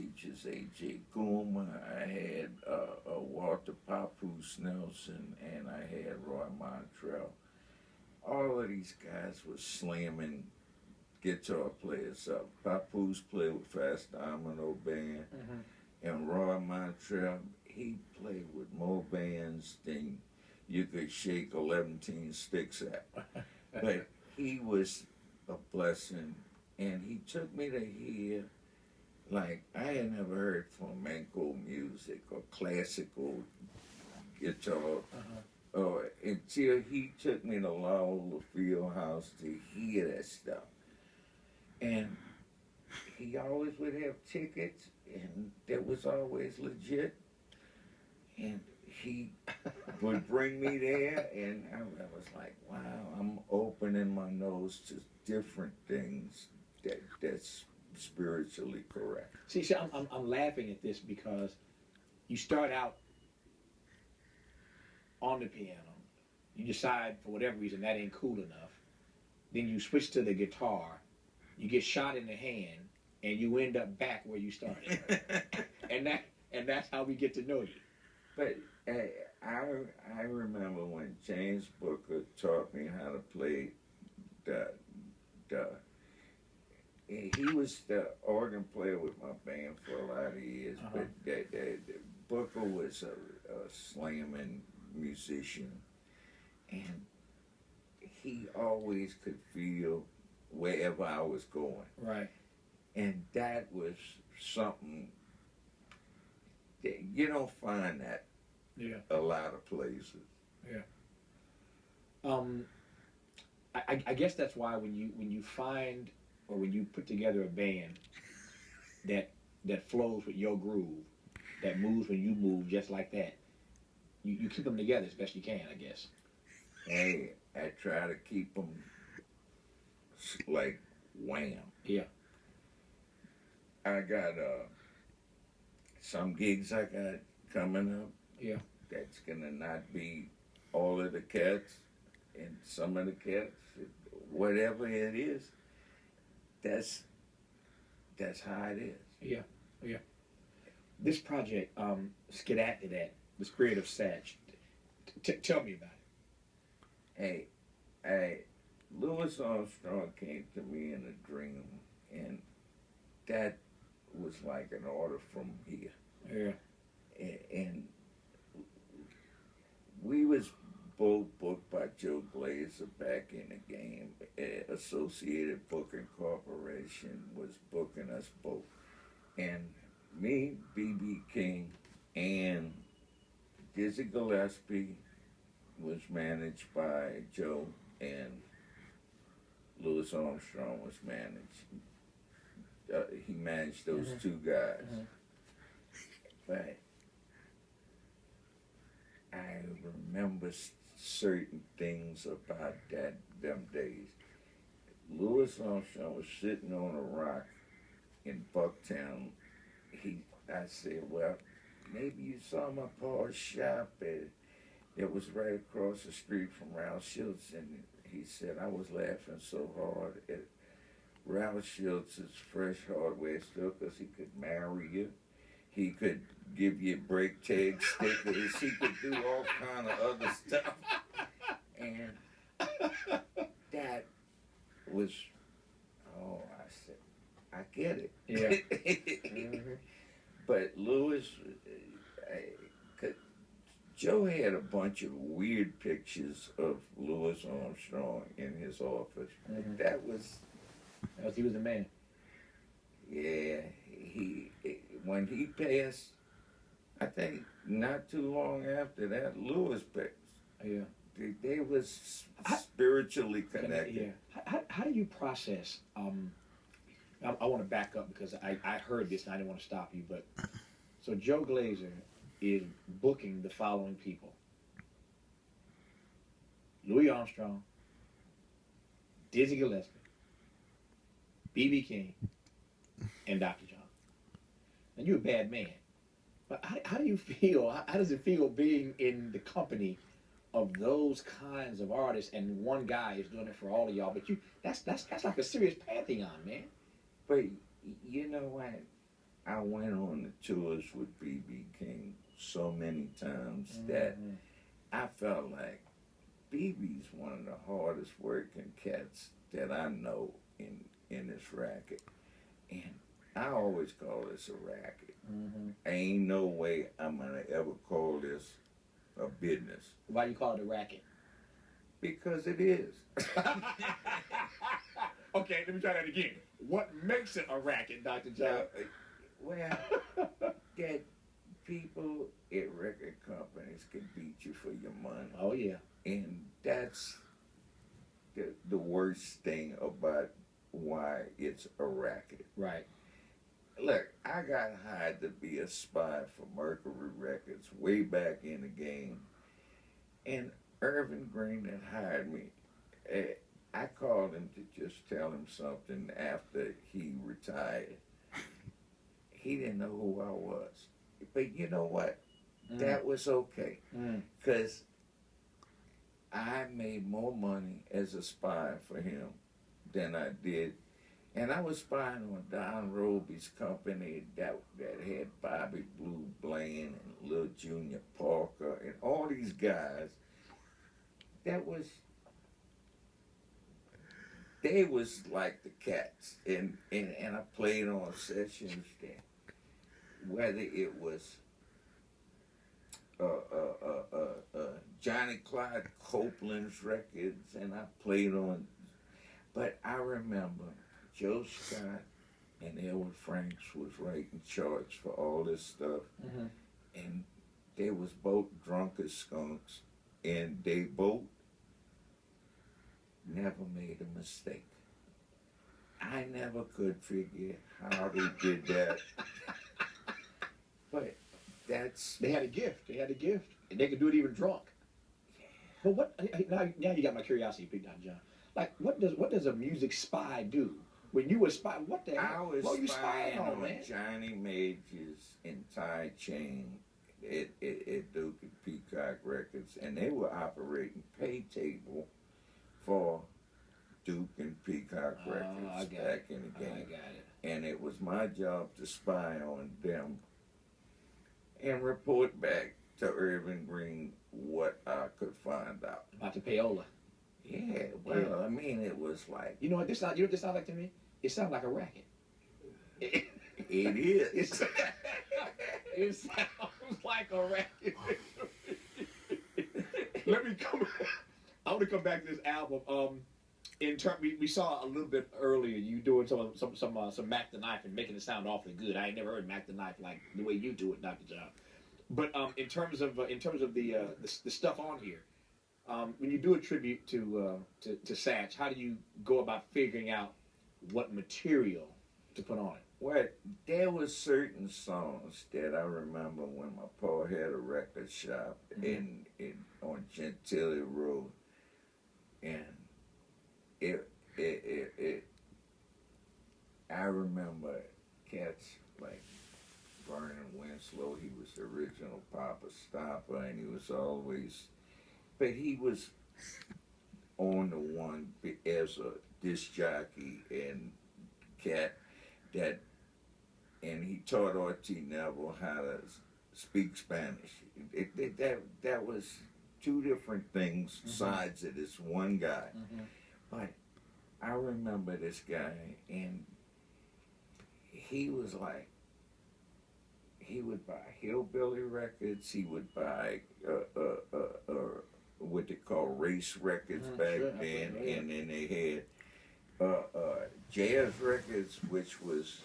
teachers, A.J. Goomer, I had Walter Papoose Nelson, and I had Roy Montrell. All of these guys were slamming guitar players up. Papoose played with Fast Domino Band, and Roy Montrell, he played with more bands than you could shake 11 sticks at. But he was a blessing, and he took me to hear, like, I had never heard flamenco music or classical guitar until he took me to Lowell Field House to hear that stuff. And he always would have tickets, and that was always legit. And he would bring me there, and I was like, wow, I'm opening my nose to different things that's spiritually correct. See, I'm laughing at this because you start out on the piano, you decide for whatever reason that ain't cool enough, then you switch to the guitar, you get shot in the hand, and you end up back where you started. and that's how we get to know you. But I remember when James Booker taught me how to play he was the organ player with my band for a lot of years, but Booker was a slamming musician, and he always could feel wherever I was going. Right. And that was something that you don't find that a lot of places. Yeah. I guess that's why when you find or when you put together a band that flows with your groove, that moves when you move just like that, you keep them together as best you can, I guess. Hey, I try to keep them like wham. Yeah. I got some gigs I got coming up. Yeah. That's gonna not be all of the cats and some of the cats, whatever it is. That's how it is. Yeah, yeah. This project, Skedat to That, The Spirit of Satch. Tell me about it. Hey, Louis Armstrong came to me in a dream, and that was like an order from here. Yeah. And we was both booked by Joe Glazer back in the game. Associated Booking Corporation was booking us both. And me, B.B. King, and Dizzy Gillespie was managed by Joe, and Louis Armstrong was managed. He managed those two guys. But I remember certain things about them days. Louis Armstrong was sitting on a rock in Bucktown. I said, well, maybe you saw my pa's shop. It was right across the street from Ralph Schultz, and he said, I was laughing so hard at Ralph Schultz's fresh hardware store because he could marry you. He could give you brake tag stickers. He could do all kind of other stuff. And that was, I said, I get it. Yeah. But Louis, Joe had a bunch of weird pictures of Louis Armstrong in his office. That was... He was the man. Yeah, when he passed, I think not too long after that, Louis passed. Yeah. They was spiritually connected. Yeah. How do you process? I want to back up because I heard this and I didn't want to stop you, but so Joe Glazer is booking the following people: Louis Armstrong, Dizzy Gillespie, B.B. King, and Dr. John. And you're a bad man. But how do you feel? How does it feel being in the company of those kinds of artists and one guy is doing it for all of y'all? But that's like a serious pantheon, man. But you know what? I went on the tours with BB King so many times that I felt like BB's one of the hardest working cats that I know in this racket. And I always call this a racket. Ain't no way I'm gonna ever call this a business. Why do you call it a racket? Because it is. Okay, let me try that again. What makes it a racket, Dr. John? Well, that people at record companies can beat you for your money. Oh, yeah. And that's the worst thing about why it's a racket. Right. Look, I got hired to be a spy for Mercury Records way back in the game. And Irvin Green that hired me, I called him to just tell him something after he retired. He didn't know who I was. But you know what? That was okay. Because I made more money as a spy for him than I did. And I was spying on Don Roby's company that had Bobby Blue Bland and Lil Junior Parker and all these guys. They was like the cats. And I played on sessions that, whether it was Johnny Clyde Copeland's records, and I played on, but I remember Joe Scott and Elwood Franks was writing charts for all this stuff, and they was both drunk as skunks, and they both never made a mistake. I never could figure how they did that. But they had a gift. They had a gift, and they could do it even drunk. But what? Now you got my curiosity piqued, Dr. John. Like, what does a music spy do? When you were spy, what the hell? I was what were you spying on man? Johnny Major's entire chain at Duke and Peacock Records, and they were operating pay table for Duke and Peacock Records back in the game. I got it. And it was my job to spy on them and report back to Irvin Green what I could find out. About the payola. Yeah, well, I mean, it was like... You know what this sounds like to me? It sounds like a racket. It is. It sounds like a racket. Let me come... I want to come back to this album. In term, we saw a little bit earlier you doing some Mac the Knife and making it sound awfully good. I ain't never heard Mac the Knife like the way you do it, Dr. John. But in terms of the stuff on here, when you do a tribute to Satch, how do you go about figuring out what material to put on it? Well, there was certain songs that I remember when my pa had a record shop in on Gentilly Road, and I remember cats like Vernon Winslow. He was the original Papa Stopper, and he was always, but he was on the one as a disc jockey and cat that, and he taught R.T. Neville how to speak Spanish. That was two different things, sides of this one guy. But I remember this guy, and he was like, he would buy hillbilly records, he would buy what they call race records back then, and then they had jazz records, which was